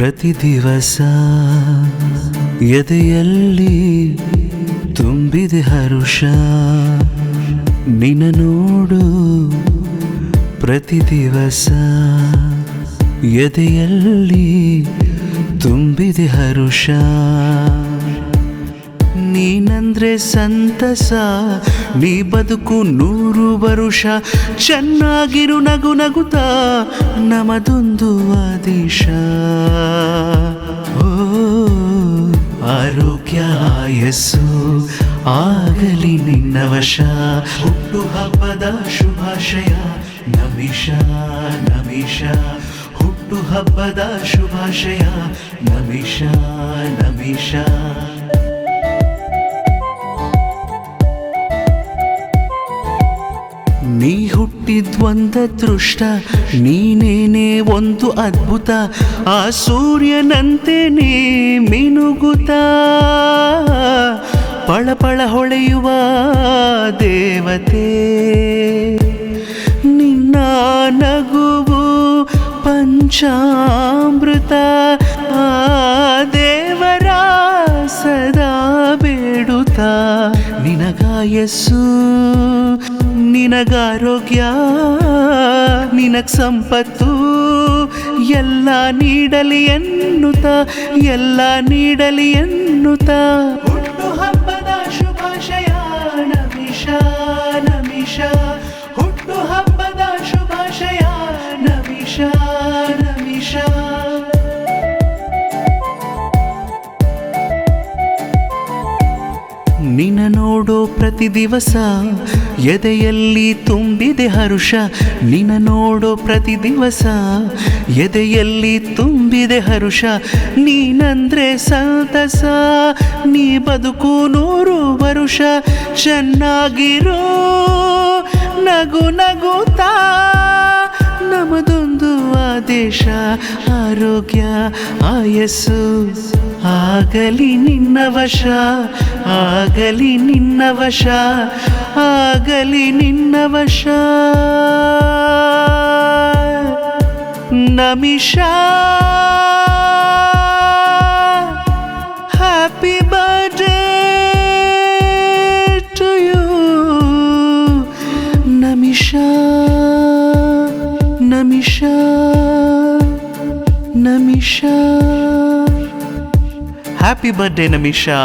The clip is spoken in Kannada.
ಪ್ರತಿ ದಿವಸ ಎದೆಯಲ್ಲಿ ತುಂಬಿದೆ ಹರುಷ ನಿನ್ನ ನೋಡು ಪ್ರತಿ ದಿವಸ ಎದೆಯಲ್ಲಿ ತುಂಬಿದೆ ಹರುಷ ನೀನಂದ್ರೆ ಸಂತಸ ನೀ ಬದುಕು 100 ವರುಷ ಚೆನ್ನಾಗಿರು ನಗು ನಗುತ್ತಾ ನಮದೊಂದು ಆದೇಶ ಓ ಆರೋಗ್ಯ ಆಯಸ್ಸು ಆಗಲಿ ನಿನ್ನ ವಶ ಹುಟ್ಟು ಹಬ್ಬದ ಶುಭಾಶಯ ನಮಿಷ ನಮಿಷ ಹುಟ್ಟು ಹಬ್ಬದ ಶುಭಾಶಯ ನಮಿಷ ನಮಿಷ ನೀ ಹುಟ್ಟಿದ್ವಂದ ದೃಷ್ಟ ನೀನೇನೇ ಒಂದು ಅದ್ಭುತ ಆ ಸೂರ್ಯನಂತೆ ನೀ ಮಿನುಗುತ್ತಾ ಪಳಪಳ ಹೊಳೆಯುವ ದೇವತೆ ನಿನ್ನ ನಗುವು ಪಂಚಾಮೃತ ಆ ದೇವರ ಸದಾ ಬೇಡುತ್ತಾ ನಿನಗಾಯಸ್ಸು ನಿನಗಾರೋಗ್ಯ ನಿನಗ್ ಸಂಪತ್ತು ಎಲ್ಲ ನೀಡಲಿ ಎನ್ನುತ್ತಾ ಎಲ್ಲ ನೀಡಲಿ ಎನ್ನುತ್ತಾ ಹುಟ್ಟು ಹಬ್ಬದ ಶುಭಾಶಯ ನಮಿಷ ನಮಿಷ ಹುಟ್ಟು ಹಬ್ಬದ ಶುಭಾಶಯ ನಮಿಷ ನಮಿಷ ನಿನ್ನ ನೋಡೋ ಪ್ರತಿ ದಿವಸ ಎದೆಯಲ್ಲಿ ತುಂಬಿದೆ ಹರುಷ ನಿನ್ನ ನೋಡೋ ಪ್ರತಿ ದಿವಸ ಎದೆಯಲ್ಲಿ ತುಂಬಿದೆ ಹರುಷ ನೀನಂದ್ರೆ ಸಂತಸ ನೀ ಬದುಕು 100 ವರುಷ ಚೆನ್ನಾಗಿರೋ ನಗು ನಗುತ್ತಾ ನಮದೊಂದು ಆದೇಶ ಆರೋಗ್ಯ ಆಯಸ್ಸು ಆಗಲಿ ನಿನ್ನ ವಶ ಆಗಲಿ ನಿನ್ನ ವಶ ಆಗಲಿ ನಿನ್ನ ವಶ Namisha happy birthday to you Namisha Namisha Namisha happy birthday ನಮಿಷಾ.